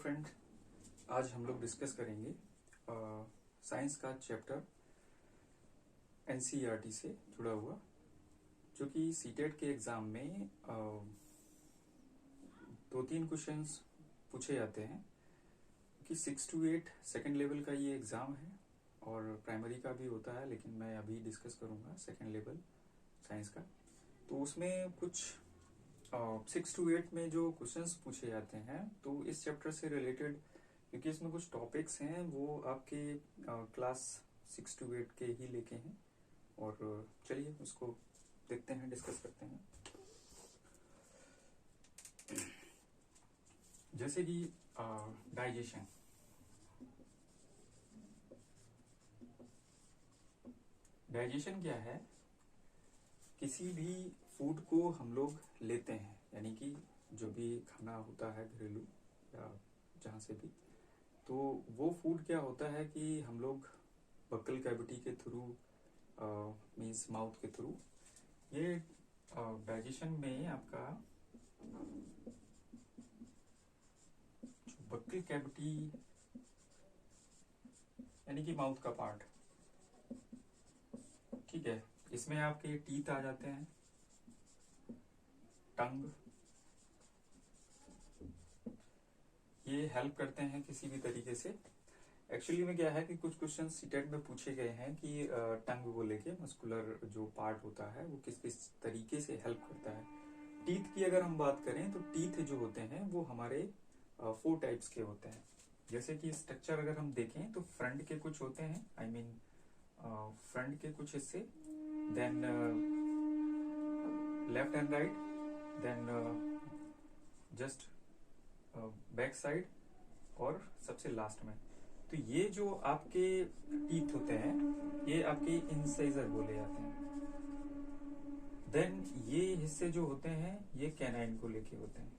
Friend, आज हम लोग डिस्कस करेंगे साइंस का चैप्टर एनसीईआरटी से जुड़ा हुआ, जो कि सीटेट के एग्जाम में 2-3 क्वेश्चंस पूछे जाते हैं कि 6 to 8 सेकेंड लेवल का ये एग्जाम है और प्राइमरी का भी होता है, लेकिन मैं अभी डिस्कस करूंगा सेकेंड लेवल साइंस का। तो उसमें कुछ 6 to 8 में जो क्वेश्चंस पूछे जाते हैं तो इस चैप्टर से रिलेटेड, क्योंकि इसमें कुछ टॉपिक्स हैं वो आपके क्लास 6 to 8 के ही लेके हैं। और चलिए उसको देखते हैं, डिस्कस करते हैं। जैसे कि डाइजेशन। डाइजेशन क्या है? किसी भी फूड को हम लोग लेते हैं, यानी कि जो भी खाना होता है घरेलू या जहाँ से भी, तो वो फूड क्या होता है कि हम लोग बक्कल कैविटी के थ्रू मीन्स माउथ के थ्रू, ये डाइजेशन में आपका बक्कल कैविटी यानी कि माउथ का पार्ट, ठीक है, इसमें आपके टीथ आ जाते हैं, टंग, ये हेल्प करते हैं किसी भी तरीके से। एक्चुअली में क्या है कि कुछ क्वेश्चन सीटेट में पूछे गए हैं कि टंग को लेके मस्कुलर जो पार्ट होता है वो किस किस तरीके से हेल्प करता है। टीथ की अगर हम बात करें तो टीथ जो होते हैं वो हमारे 4 टाइप्स के होते हैं। जैसे कि स्ट्रक्चर अगर हम देखें तो फ्रंट के कुछ होते हैं, आई मीन फ्रंट के कुछ हिस्से, then left and right, then just back side, और सबसे लास्ट में। तो ये जो आपके टीथ होते हैं ये आपके इंसाइजर बोले जाते हैं। देन ये हिस्से जो होते हैं ये कैनाइन को लेके होते हैं।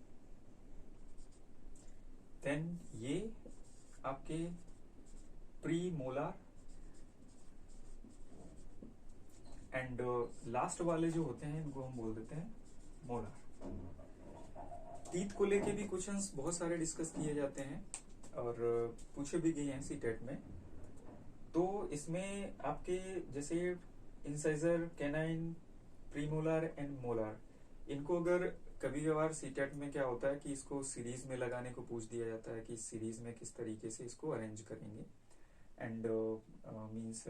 देन ये आपके प्री मोलार, एंड लास्ट वाले जो होते हैं इनको हम बोल देते हैं मोलार। टीथ को लेके भी क्वेश्चंस बहुत सारे डिस्कस किए जाते हैं और पूछे भी गए हैं सीटेट में। तो इसमें आपके जैसे incisor, canine, premolar and molar, इनको अगर कभी कभार सीटेट में क्या होता है कि इसको सीरीज में लगाने को पूछ दिया जाता है कि सीरीज में किस तरीके से इसको अरेंज करेंगे, एंड मीन्स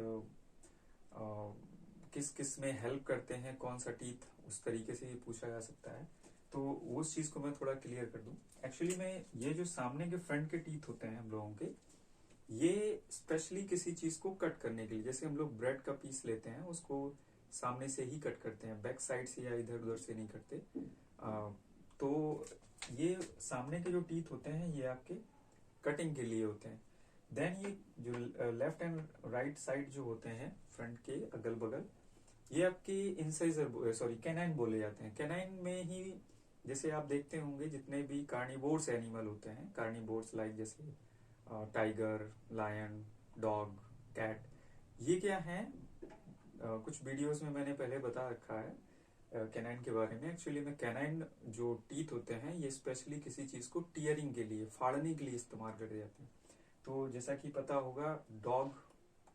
किस किस में हेल्प करते हैं, कौन सा टीथ, उस तरीके से भी पूछा जा सकता है। तो उस चीज को मैं थोड़ा क्लियर कर दूं। एक्चुअली में ये जो सामने के फ्रंट के टीथ होते हैं हम लोगों के, ये स्पेशली किसी चीज को कट करने के लिए, जैसे हम लोग ब्रेड का पीस लेते हैं उसको सामने से ही कट करते हैं, बैक साइड से या इधर उधर से नहीं करते। तो ये सामने के जो टीथ होते हैं ये आपके कटिंग के लिए होते हैं। देन ये जो लेफ्ट एंड राइट साइड जो होते हैं फ्रंट के अगल बगल, ये आपके इंसाइजर, सॉरी कैनाइन बोले जाते हैं। कैनाइन में ही जैसे आप देखते होंगे जितने भी कार्निवोर्स एनिमल होते हैं, कार्निवोर्स लाइक जैसे टाइगर, लायन, डॉग, कैट, ये क्या है, कुछ वीडियोस में मैंने पहले बता रखा है कैनाइन के बारे में। एक्चुअली में कैनाइन जो टीथ होते हैं ये स्पेशली किसी चीज को टीयरिंग के लिए, फाड़ने के लिए इस्तेमाल करे जाते हैं। तो जैसा कि पता होगा डॉग,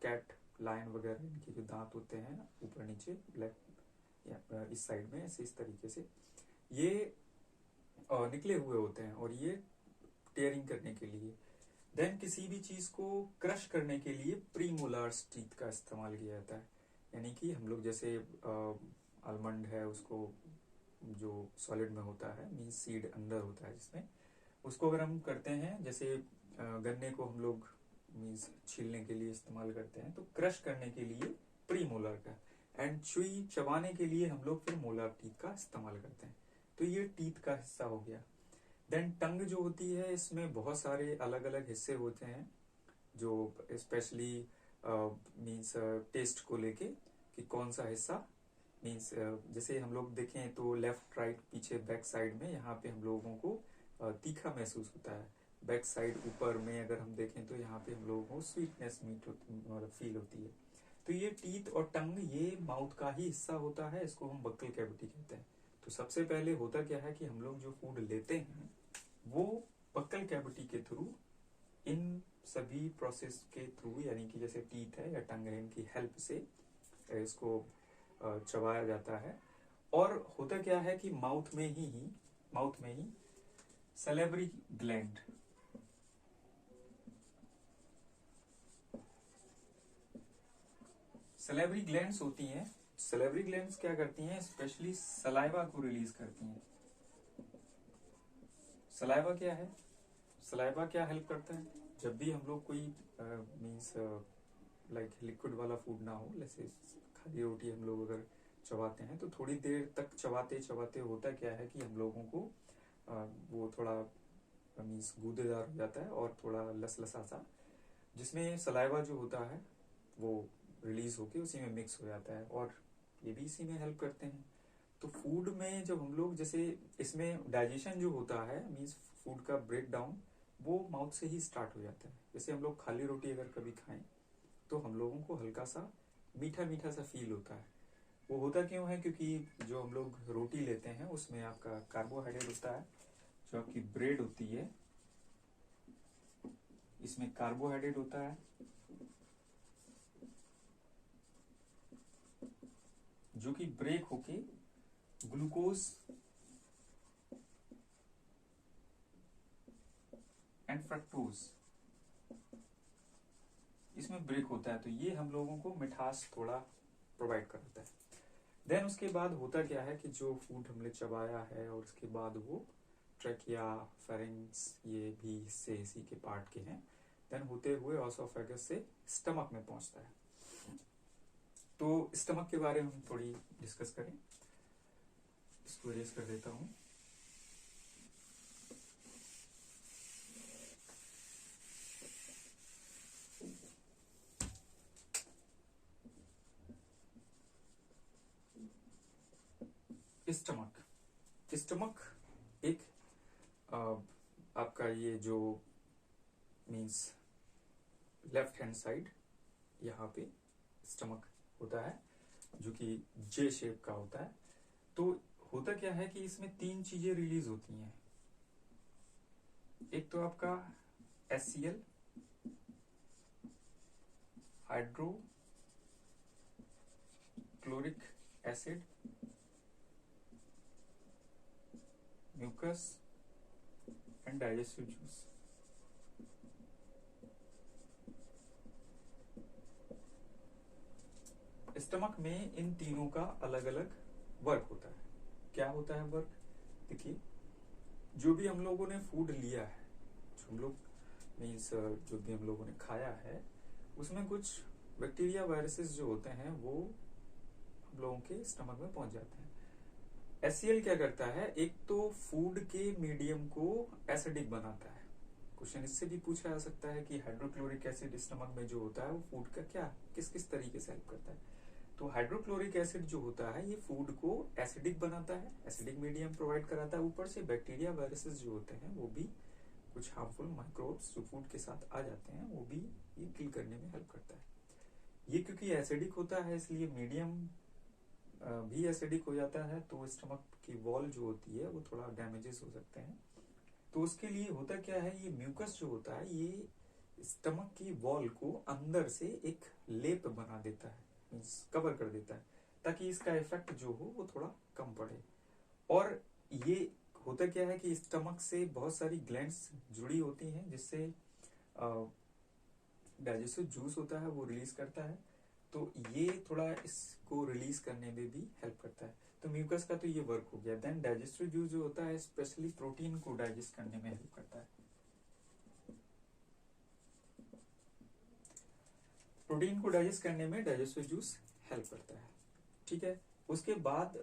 कैट, लायन वगैरह, इनके जो दांत होते हैं ऊपर नीचे लेफ्ट या इस साइड में ऐसे इस तरीके से ये निकले हुए होते हैं और ये टेयरिंग करने के लिए। देन किसी भी चीज को क्रश करने के लिए प्रीमोलार्स टीथ का इस्तेमाल किया जाता है। यानी कि हम लोग जैसे आलमंड है, उसको जो सॉलिड में होता है, मीन सीड अंदर होता है जिसमें, उसको अगर हम करते हैं, जैसे गन्ने को हम लोग मीन्स छीलने के लिए इस्तेमाल करते हैं, तो क्रश करने के लिए प्री मोलर का, एंड चुई चबाने के लिए हम लोग फिर मोलर टीथ का इस्तेमाल करते हैं। तो ये टीथ का हिस्सा हो गया। देन टंग जो होती है इसमें बहुत सारे अलग अलग हिस्से होते हैं जो स्पेशली मीन्स टेस्ट को लेके कि कौन सा हिस्सा मीन्स, जैसे हम लोग देखें तो लेफ्ट राइट पीछे बैक साइड में यहाँ पे हम लोगों को तीखा महसूस होता है। बैक साइड ऊपर में अगर हम देखें तो यहाँ पे हम लोगों को स्वीटनेस मतलब फील होती है। तो ये टीथ और टंग ये माउथ का ही हिस्सा होता है, इसको हम बक्कल कैविटी कहते हैं। तो सबसे पहले होता क्या है कि हम लोग जो फूड लेते हैं वो बक्कल कैविटी के थ्रू, इन सभी प्रोसेस के थ्रू, यानी कि जैसे टीथ है या टंग है, इनकी हेल्प से इसको चबाया जाता है। और होता क्या है कि माउथ में ही सलेवरी ग्लैंड, सलेवरी ग्लैंड्स होती हैं। सलेवरी ग्लैंड्स क्या करती हैं, स्पेशली सलाइवा को रिलीज करती हैं। सलाइवा क्या है, सलाइवा क्या हेल्प करता है, जब भी हम लोग कोई मीन्स लाइक लिक्विड वाला फूड ना हो, जैसे खाली रोटी हम लोग अगर चबाते हैं तो थोड़ी देर तक चबाते चबाते होता क्या है कि हम लोगों को वो थोड़ा मीन्स गूदेदार हो जाता है और थोड़ा लसलसा सा, जिसमें सलाइवा जो होता है वो रिलीज होके उसी में मिक्स हो जाता है, और ये भी इसी में हेल्प करते हैं। तो फूड में जब हम लोग, जैसे इसमें डाइजेशन जो होता है, मीन्स फूड का ब्रेक डाउन, वो माउथ से ही स्टार्ट हो जाता है। जैसे हम लोग खाली रोटी अगर कभी खाएं तो हम लोगों को हल्का सा मीठा मीठा सा फील होता है। वो होता क्यों है, क्योंकि जो हम लोग रोटी लेते हैं उसमें आपका कार्बोहाइड्रेट होता है, जो आपकी ब्रेड होती है इसमें कार्बोहाइड्रेट होता है, जो कि ब्रेक होके ग्लूकोज एंड फ्रक्टोज इसमें ब्रेक होता है। तो ये हम लोगों को मिठास थोड़ा प्रोवाइड करता है। देन उसके बाद होता क्या है कि जो फूड हमने चबाया है और उसके बाद वो ट्रैकिया, फेरिंग्स, ये भी हिस्से इसी के पार्ट के हैं, देन होते हुए ऑसोफेगस से स्टमक में पहुंचता है। तो स्टमक के बारे में हम थोड़ी डिस्कस करें, इसको इरेज कर देता हूं। स्टमक एक आपका ये जो मीन्स लेफ्ट हैंड साइड यहाँ पे स्टमक होता है, जो कि जे शेप का होता है। तो होता क्या है कि इसमें 3 चीजें रिलीज होती हैं। एक तो आपका HCl, hydrochloric acid, mucus and digestive juice. Stomach में इन तीनों का अलग अलग वर्क होता है। क्या होता है वर्क, देखिए, जो भी हम लोगों ने फूड लिया है, जो हम लोग मीन्स जो भी हम लोगों ने खाया है, उसमें कुछ बैक्टीरिया, वायरसेस जो होते हैं वो हम लोगों के स्टमक में पहुंच जाते हैं। HCl क्या करता है, एक तो फूड के मीडियम को एसिडिक बनाता है। क्वेश्चन इससे भी पूछा जा सकता है कि हाइड्रोक्लोरिक एसिड स्टमक में जो होता है वो फूड का क्या किस किस तरीके से हेल्प करता है। तो हाइड्रोक्लोरिक एसिड जो होता है ये फूड को एसिडिक बनाता है, एसिडिक मीडियम प्रोवाइड कराता है। ऊपर से बैक्टीरिया, वायरसेस जो होते हैं वो भी, कुछ हार्मफुल माइक्रोब्स जो फूड के साथ आ जाते हैं, वो भी ये किल करने में हेल्प करता है। ये क्योंकि एसिडिक होता है इसलिए मीडियम भी एसिडिक हो जाता है, तो स्टमक की वॉल जो होती है वो थोड़ा डैमेजेस हो सकते हैं। तो उसके लिए होता क्या है, ये म्यूकस जो होता है ये स्टमक की वॉल को अंदर से एक लेप बना देता है, मीन्स कवर कर देता है, ताकि इसका इफेक्ट जो हो वो थोड़ा कम पड़े। और ये होता क्या है कि स्टमक से बहुत सारी ग्लैंड्स जुड़ी होती हैं, जिससे डाइजेस्टिव जूस होता है वो रिलीज करता है। तो ये थोड़ा इसको रिलीज करने में भी हेल्प करता है। तो म्यूकस का तो ये वर्क हो गया। देन डाइजेस्टिव जूस जो होता है स्पेशली प्रोटीन को डाइजेस्ट करने में हेल्प करता है। प्रोटीन को डाइजेस्ट करने में डाइजेस्टिव जूस हेल्प करता है, ठीक है। उसके बाद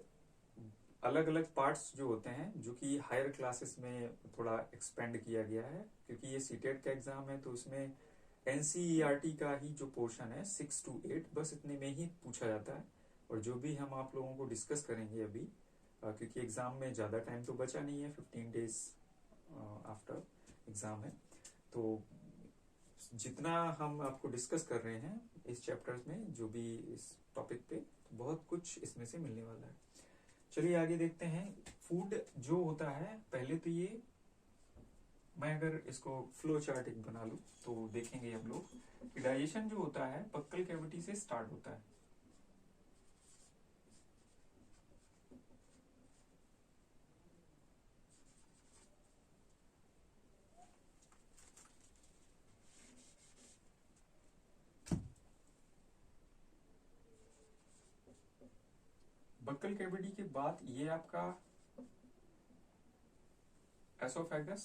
अलग अलग पार्ट्स जो होते हैं, जो कि हायर क्लासेस में थोड़ा एक्सपेंड किया गया है, क्योंकि ये सीटेट का एग्जाम है तो उसमें NCERT का ही जो पोर्शन है 6 to 8 बस इतने में ही पूछा जाता है। और जो भी हम आप लोगों को डिस्कस करेंगे अभी, क्योंकि एग्जाम में ज्यादा टाइम तो बचा नहीं है, 15 days आफ्टर एग्जाम है, तो जितना हम आपको डिस्कस कर रहे हैं इस चैप्टर में, जो भी इस टॉपिक पे, तो बहुत कुछ इसमें से मिलने वाला है। चलिए आगे देखते हैं। फूड जो होता है, पहले तो ये मैं अगर इसको फ्लो चार्ट एक बना लूं तो देखेंगे हम लोग कि डाइजेशन जो होता है बक्कल कैविटी से स्टार्ट होता है। बक्कल कैविटी के बाद ये आपका एसोफेगस,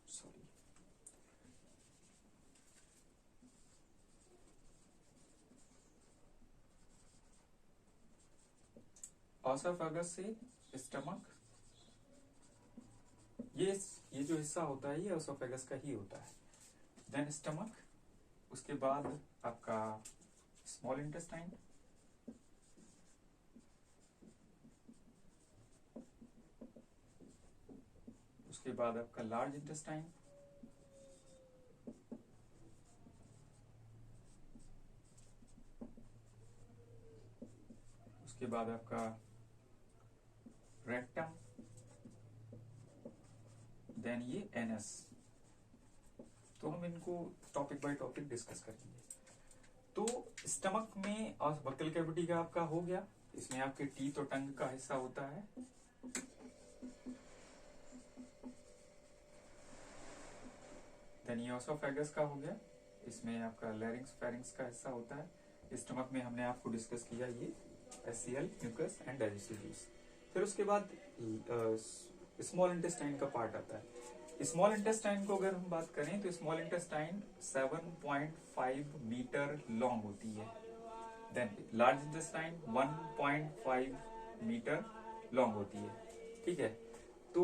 सॉरी एसोफेगस से स्टमक, ये जो हिस्सा होता है ये एसोफेगस का ही होता है। देन स्टमक, उसके बाद आपका स्मॉल इंटेस्टाइन, उसके बाद आपका लार्ज इंटेस्टाइन, उसके बाद आपका रेक्टम, देन ये एनस। तो हम इनको टॉपिक बाय टॉपिक डिस्कस करेंगे। तो स्टमक में और बक्कल कैविटी का आपका हो गया, इसमें आपके टीथ और टंग का हिस्सा होता है। देन ये एसोफेगस का हो गया, इसमें आपका लैरिंक्स फेरिंक्स का हिस्सा होता है। स्टमक में हमने आपको डिस्कस किया ये S C L, mucus and digestive juice. फिर उसके बाद स्मॉल इंटेस्टाइन का पार्ट आता है। स्मॉल इंटेस्टाइन को अगर हम बात करें तो स्मॉल इंटेस्टाइन 7.5 मीटर लॉन्ग होती है। Then large intestine 1.5 metre long होती है। ठीक है, तो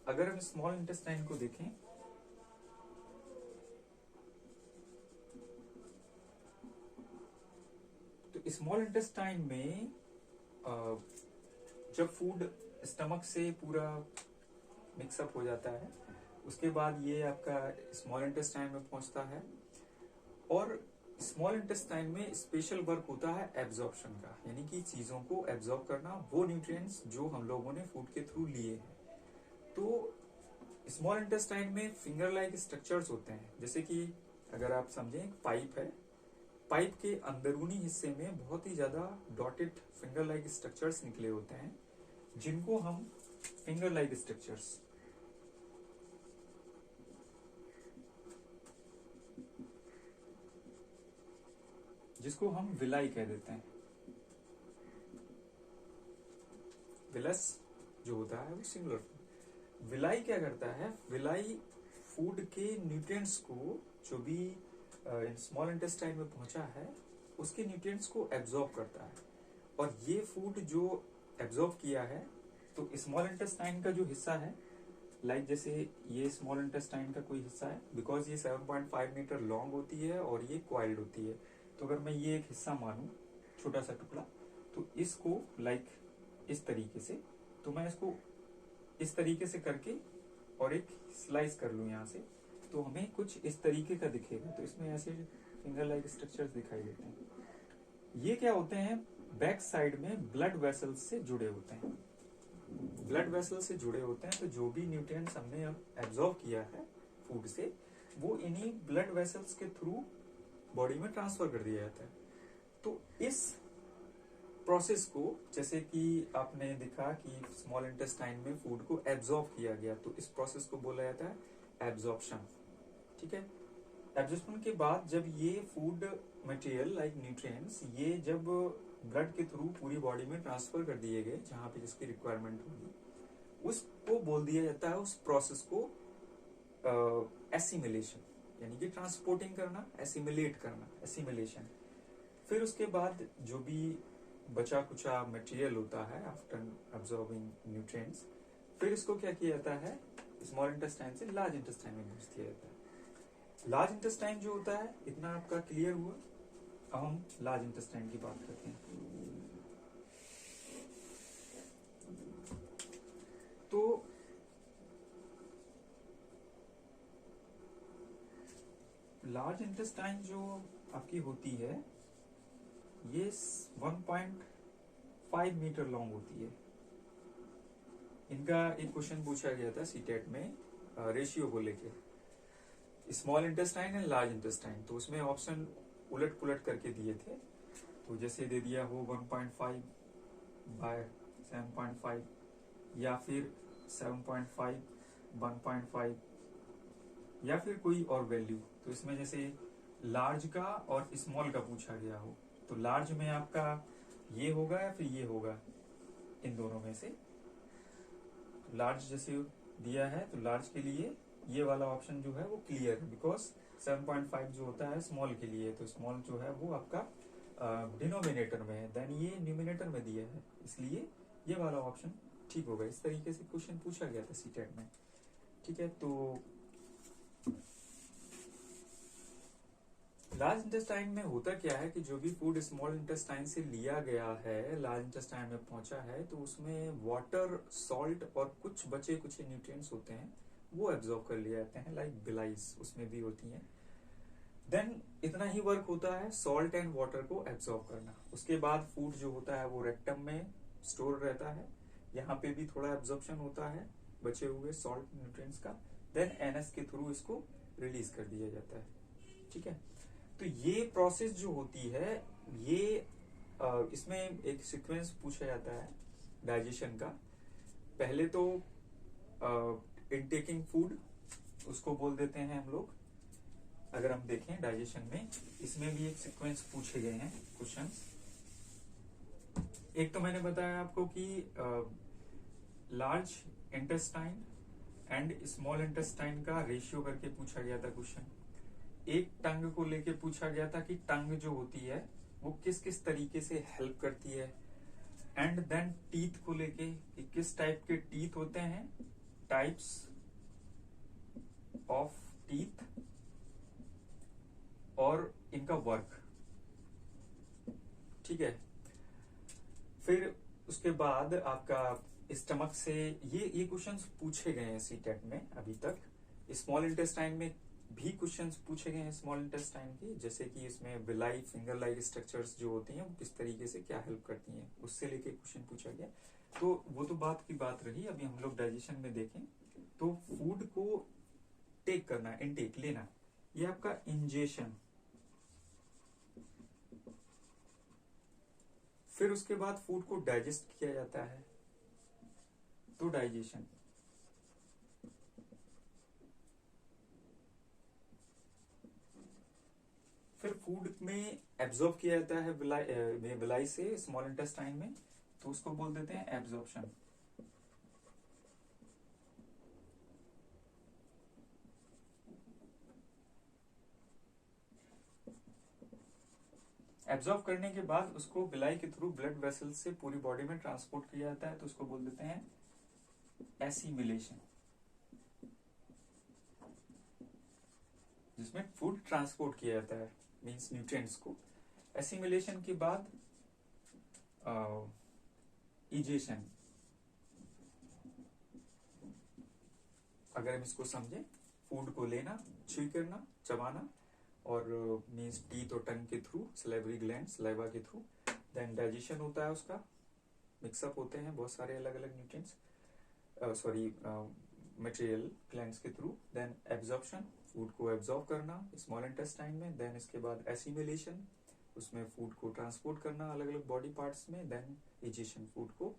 अगर हम स्मॉल इंटेस्टाइन को देखें तो स्मॉल इंटेस्टाइन में जब फूड स्टमक से पूरा मिक्सअप हो जाता है उसके बाद ये आपका स्मॉल इंटेस्टाइन में पहुंचता है, और स्मॉल इंटेस्टाइन में स्पेशल वर्क होता है एब्जॉर्प्शन का, यानी कि चीजों को एब्जॉर्ब करना, वो न्यूट्रिएंट्स जो हम लोगों ने फूड के थ्रू लिए हैं। तो स्मॉल इंटेस्टाइन में फिंगर लाइक स्ट्रक्चर्स होते हैं, जैसे कि अगर आप समझें एक पाइप है, पाइप के अंदरूनी हिस्से में बहुत ही ज्यादा डॉटेड फिंगर लाइक स्ट्रक्चर्स निकले होते हैं, जिनको हम फिंगर लाइक स्ट्रक्चर्स, जिसको हम विलाई कह देते हैं। विलस जो होता है वो सिंगुलर। विलाई क्या करता है, विलाई फूड के न्यूट्रिएंट्स को जो भी स्मॉल इंटेस्टाइन में पहुंचा है उसके न्यूट्रिएंट्स को एब्जॉर्ब करता है, और ये फूड जो एब्जॉर्ब किया है तो स्मॉल इंटेस्टाइन का जो हिस्सा है, लाइक जैसे ये स्मॉल इंटेस्टाइन का कोई हिस्सा है, बिकॉज ये 7.5 मीटर लॉन्ग होती है और ये क्वाइल्ड होती है, तो अगर मैं ये एक हिस्सा मानूं, छोटा सा टुकड़ा, तो इसको लाइक इस तरीके से, तो मैं इसको इस तरीके से करके और एक स्लाइस कर लूं यहाँ से, तो हमें कुछ इस तरीके का दिखेगा। तो इसमें ऐसे फिंगर लाइक स्ट्रक्चर्स दिखाई देते हैं। ये क्या होते हैं, बैक साइड में ब्लड वेसल्स से जुड़े होते हैं। ब्लड वेसल से जुड़े होते हैं, तो जो भी न्यूट्रिएंट्स हमने एब्जॉर्ब किया है फूड से, वो इन्हीं ब्लड वेसल्स के थ्रू बॉडी में ट्रांसफर कर दिया जाता है। तो इस प्रोसेस को, जैसे कि आपने देखा कि स्मॉल इंटेस्टाइन में फूड को एब्जॉर्ब किया गया, तो इस प्रोसेस को बोला जाता है एब्जॉर्प्शन। ठीक है, एब्जॉर्प्शन के बाद जब ये फूड मटेरियल लाइक न्यूट्रिएंट्स ये जब ब्लड के थ्रू पूरी बॉडी में ट्रांसफर कर दिए गए जहां पे जिसकी रिक्वायरमेंट होगी, उसको बोल दिया जाता है, उस प्रोसेस को एसिमिलेशन, यानी कि ट्रांसपोर्टिंग करना, एसिमिलेट करना, एसिमिलेशन। फिर उसके बाद जो भी बचा कुचा मटेरियल होता है आफ्टर अब्सॉर्बिंग न्यूट्रिएंट्स, फिर इसको क्या किया जाता है, स्मॉल इंटेस्टाइन से लार्ज इंटेस्टाइन में भेज दिया जाता है। लार्ज इंटेस्टाइन जो होता है, इतना आपका क्लियर हुआ। अब हम लार्ज इंटेस्टाइन की बात करते हैं। तो लार्ज इंटेस्टाइन जो आपकी होती है ये 1.5 मीटर लॉन्ग होती है। इनका एक क्वेश्चन पूछा गया था सीटेट में रेशियो को लेके, small intestine and large intestine. तो उसमें ऑप्शन उलट पुलट करके दिए थे। तो जैसे दे दिया हो 1.5 बाय 7.5, या फिर 7.5 1.5, या फिर कोई और वैल्यू। तो इसमें जैसे लार्ज का और स्मॉल का पूछा गया हो, तो लार्ज में आपका ये होगा या फिर ये होगा, इन दोनों में से। लार्ज जैसे दिया है तो लार्ज के लिए ये वाला ऑप्शन जो है वो क्लियर है, बिकॉज 7.5 जो होता है स्मॉल के लिए, तो स्मॉल जो है वो आपका डिनोमिनेटर में है, देन ये न्यूमिनेटर में दिया है, इसलिए ये वाला ऑप्शन ठीक होगा। इस तरीके से क्वेश्चन पूछा गया था सीटेट में। ठीक है, तो लार्ज इंटेस्टाइन में होता क्या है कि जो भी फूड स्मॉल इंटेस्टाइन से लिया गया है, लार्ज इंटेस्टाइन में पहुंचा है, तो उसमें वाटर, सॉल्ट और कुछ बचे कुछ न्यूट्रिएंट्स होते हैं वो एब्जॉर्ब कर लिए जाते हैं, लाइक बिलाइस उसमें भी होती है। देन इतना ही वर्क होता है सॉल्ट एंड वाटर को एब्जॉर्ब करना। उसके बाद फूड जो होता है वो रेक्टम में स्टोर रहता है, यहाँ पे भी थोड़ा एब्जॉर्प्शन होता है बचे हुए सॉल्ट न्यूट्रिएंट्स का, देन एनएस के थ्रू इसको रिलीज कर दिया जाता है। ठीक है, तो ये प्रोसेस जो होती है ये इसमें एक सीक्वेंस पूछा जाता है डाइजेशन का। पहले तो इनटेकिंग फूड उसको बोल देते हैं हम लोग। अगर हम देखें डाइजेशन में, इसमें भी एक सीक्वेंस पूछे गए हैं क्वेश्चंस। एक तो मैंने बताया आपको कि large intestine and small intestine का रेशियो करके पूछा गया था क्वेश्चन। एक टंग को लेके पूछा गया था कि टंग जो होती है वो किस किस तरीके से हेल्प करती है, एंड देन टीथ को लेके कि किस टाइप के टीथ होते हैं, टाइप्स ऑफ टीथ और इनका वर्क। ठीक है, फिर उसके बाद आपका स्टमक से ये क्वेश्चंस पूछे गए हैं सीटेट में अभी तक। स्मॉल इंटेस्टाइन में भी क्वेश्चंस पूछे गए हैं स्मॉल इंटेस्टाइन के, जैसे कि इसमें विलाई, फिंगर लाइक स्ट्रक्चर्स जो होती हैं वो किस तरीके से क्या हेल्प करती हैं, उससे लेके क्वेश्चन पूछा गया। तो वो तो बात की बात रही। अभी हम लोग डाइजेशन में देखें तो फूड को टेक करना, इनटेक लेना, ये आपका इंजेशन। फिर उसके बाद फूड को डाइजेस्ट किया जाता है, तो डाइजेशन। फिर फूड में एब्जॉर्ब किया जाता है विलाई से स्मॉल इंटेस्टाइन में, तो उसको बोल देते हैं एब्जॉर्प्शन। एब्जॉर्ब करने के बाद उसको विलाई के थ्रू ब्लड वेसल से पूरी बॉडी में ट्रांसपोर्ट किया जाता है, तो उसको बोल देते हैं एसिमिलेशन, जिसमें फूड ट्रांसपोर्ट किया जाता है, मींस न्यूट्रिएंट्स को। एसिमिलेशन के बाद इजेशन। अगर हम इसको समझें, फूड को लेना, च्यू करना, चबाना, और मींस टीथ और टंग के थ्रू, सलाइवरी ग्लैंड, सलाइवा के थ्रू। देन डाइजेशन होता है उसका, मिक्सअप होते हैं बहुत सारे अलग अलग न्यूट्रिएंट्स, मटेरियल ग्लैंड्स के थ्रू। देन एब्जॉर्प्शन, फूड को एब्जॉर्ब करना स्मॉल इंटेस्टाइन में। देन इसके बाद एसिमिलेशन, उसमें फूड को ट्रांसपोर्ट करना अलग अलग बॉडी पार्ट्स में। देन इजेशन, फूड को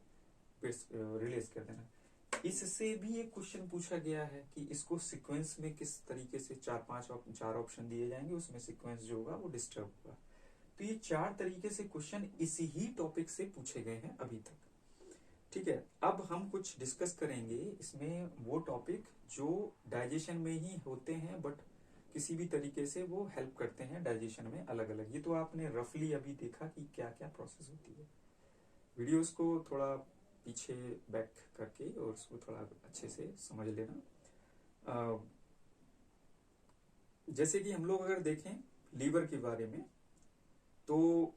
रिलीज कर देना। इससे भी एक क्वेश्चन पूछा गया है कि इसको सीक्वेंस में किस तरीके से चार ऑप्शन दिए जाएंगे, उसमें सीक्वेंस जो होगा वो डिस्टर्ब होगा। तो ये 4 तरीके से क्वेश्चन इसी ही टॉपिक से पूछे गए हैं अभी तक। ठीक है, अब हम कुछ डिस्कस करेंगे इसमें वो टॉपिक जो डाइजेशन में ही होते हैं, बट किसी भी तरीके से वो हेल्प करते हैं डाइजेशन में अलग अलग। ये तो आपने रफली अभी देखा कि क्या क्या प्रोसेस होती है। वीडियोस को थोड़ा पीछे बैक करके और उसको थोड़ा अच्छे से समझ लेना। जैसे कि हम लोग अगर देखें लीवर के बारे में, तो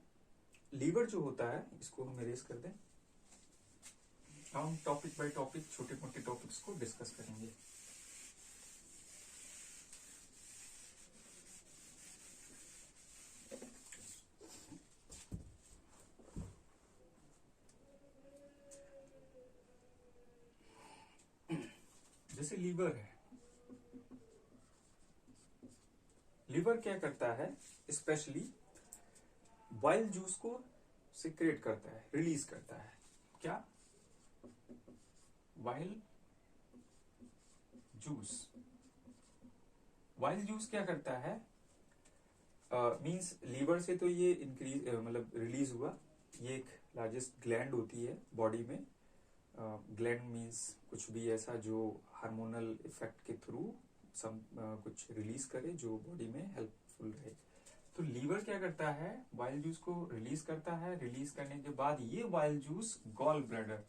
लीवर जो होता है, इसको हम इरेज कर दें। हम टॉपिक बाय टॉपिक छोटे मोटे टॉपिक्स को डिस्कस करेंगे। जैसे लीवर है, लीवर क्या करता है, स्पेशली बाइल जूस को सिक्रेट करता है, रिलीज करता है। क्या? Bile juice. बाइल जूस क्या करता है, मींस लीवर से तो ये इंक्रीज मतलब रिलीज हुआ। ये एक लार्जेस्ट ग्लैंड होती है बॉडी में। ग्लैंड मींस कुछ भी ऐसा जो हार्मोनल इफेक्ट के थ्रू कुछ रिलीज करे जो बॉडी में हेल्पफुल रहे। तो लीवर क्या करता है, बाइल जूस को रिलीज करता है। रिलीज करने के बाद ये बाइल जूस गॉल ब्लैडर,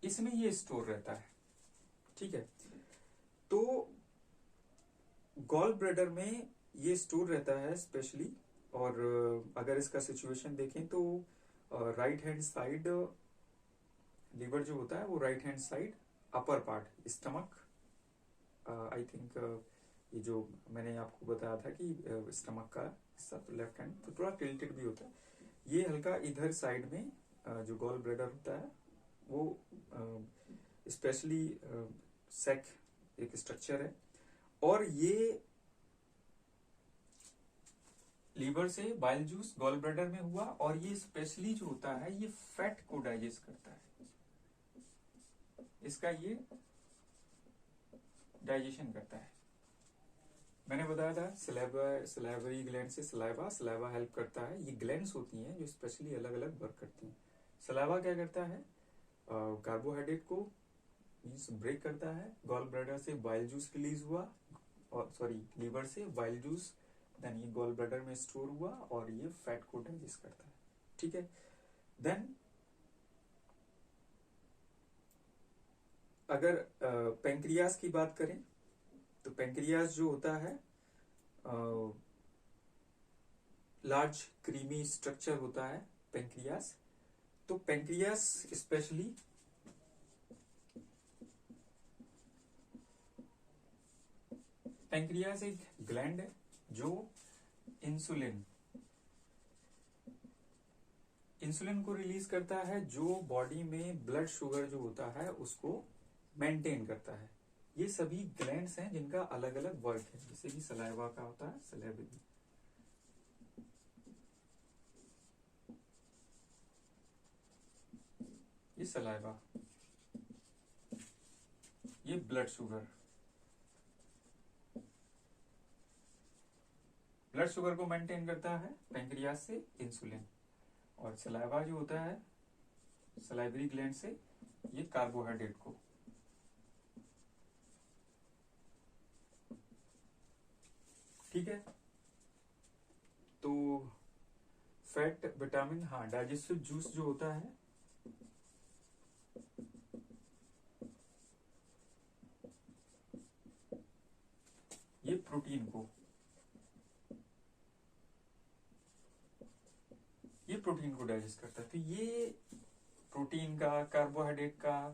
इसमें ये स्टोर रहता है। ठीक है, तो गॉल ब्लैडर में ये स्टोर रहता है स्पेशली। और अगर इसका सिचुएशन देखें तो राइट हैंड साइड लीवर जो होता है वो right hand side upper part stomach, I think ये जो मैंने आपको बताया था कि स्टमक का हिस्सा तो लेफ्ट हैंड तो थोड़ा टिल्टेड भी होता है। ये हल्का इधर साइड में जो गॉल ब्लैडर होता है वो स्पेशली सेक एक स्ट्रक्चर है। और ये लीवर से बाइल जूस गॉल ब्लैडर में हुआ और ये स्पेशली जो होता है ये फैट को डाइजेस्ट करता है। इसका ये डाइजेशन करता है। मैंने बताया था सलाइवरी ग्लैंड से सलाइवा हेल्प करता है। ये ग्लैंड्स होती हैं जो स्पेशली अलग अलग वर्क करती हैं। सलाइवा क्या करता है, कार्बोहाइड्रेट को मींस ब्रेक करता है। गॉल ब्लैडर से बाइल जूस रिलीज हुआ, और सॉरी लीवर से बाइल जूस देन ये गॉल ब्लैडर में स्टोर हुआ और ये फैट को डाइजेस्ट करता है। ठीक है, देन अगर पेंक्रियास की बात करें तो पेंक्रियास जो होता है लार्ज क्रीमी स्ट्रक्चर होता है पेंक्रियास। तो पेंक्रियास स्पेशली पेंक्रियास एक ग्लैंड है जो इंसुलिन को रिलीज करता है, जो बॉडी में ब्लड शुगर जो होता है उसको मेंटेन करता है। ये सभी ग्लैंड्स हैं जिनका अलग अलग वर्क है। जैसे कि सलाइवा का होता है सलाइवरी, ये सलाइवा, ये ब्लड शुगर को मेंटेन करता है पेंक्रियास से इंसुलिन। और सलाइवा जो होता है सलाइवरी ग्लैंड से ये कार्बोहाइड्रेट को। ठीक है, तो फैट, विटामिन, हाँ डाइजेस्टिव जूस जो होता है ये प्रोटीन को डाइजेस्ट करता है। तो ये प्रोटीन का, कार्बोहाइड्रेट का,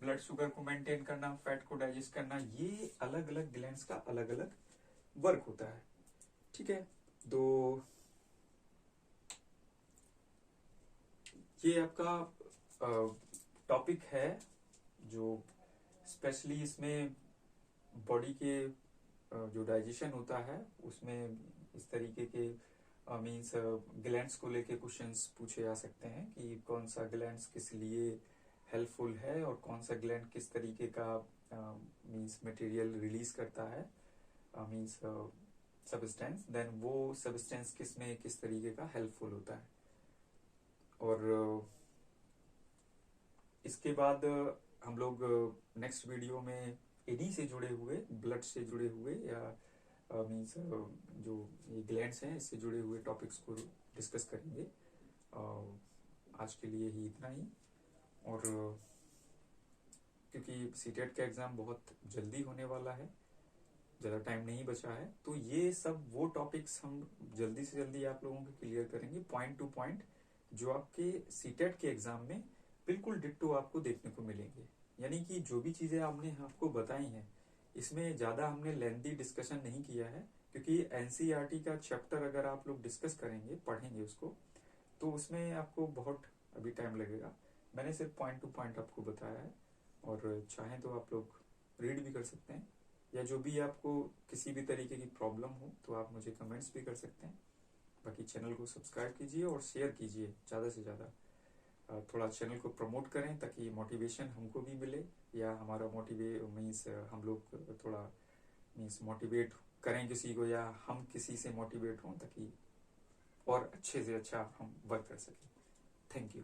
ब्लड शुगर को मेंटेन करना, फैट को डाइजेस्ट करना, ये अलग अलग ग्लैंड्स का अलग अलग वर्क होता है। ठीक है, तो ये आपका टॉपिक है जो स्पेशली इसमें बॉडी के जो डाइजेशन होता है उसमें इस तरीके के मीन्स ग्लैंड्स को लेके क्वेश्चंस पूछे जा सकते हैं कि कौन सा ग्लैंड्स किस लिए हेल्पफुल है और कौन सा ग्लैंड किस तरीके का मीन्स मटेरियल रिलीज करता है, मीन्स सब्सटेंस, देन वो सब्सटेंस किस में किस तरीके का हेल्पफुल होता है। और इसके बाद हम लोग नेक्स्ट वीडियो में इन्हीं से जुड़े हुए, ब्लड से जुड़े हुए या मीन्स जो ये ग्लैंड्स हैं इससे जुड़े हुए टॉपिक्स को डिस्कस करेंगे। आज के लिए ही इतना ही। और क्योंकि सीटेट का एग्ज़ाम बहुत जल्दी होने वाला है, ज़्यादा टाइम नहीं बचा है, तो ये सब वो टॉपिक्स हम जल्दी से जल्दी आप लोगों को क्लियर करेंगे पॉइंट टू पॉइंट, जो आपके सीटेट के एग्ज़ाम में बिल्कुल डिट्टो आपको देखने को मिलेंगे। यानी कि जो भी चीज़ें आपने आपको बताई हैं इसमें ज़्यादा हमने लेंथी डिस्कशन नहीं किया है, क्योंकि एनसीईआरटी का चैप्टर अगर आप लोग डिस्कस करेंगे, पढ़ेंगे उसको, तो उसमें आपको बहुत अभी टाइम लगेगा। मैंने सिर्फ पॉइंट टू पॉइंट आपको बताया है, और चाहें तो आप लोग रीड भी कर सकते हैं, या जो भी आपको किसी भी तरीके की प्रॉब्लम हो तो आप मुझे कमेंट्स भी कर सकते हैं। बाकी चैनल को सब्सक्राइब कीजिए और शेयर कीजिए ज़्यादा से ज़्यादा। थोड़ा चैनल को प्रमोट करें ताकि मोटिवेशन हमको भी मिले, या हमारा मीन्स हम लोग थोड़ा मीन्स मोटिवेट करें किसी को, या हम किसी से मोटिवेट हों ताकि और अच्छे से अच्छा हम वर्क कर सकें। Thank you.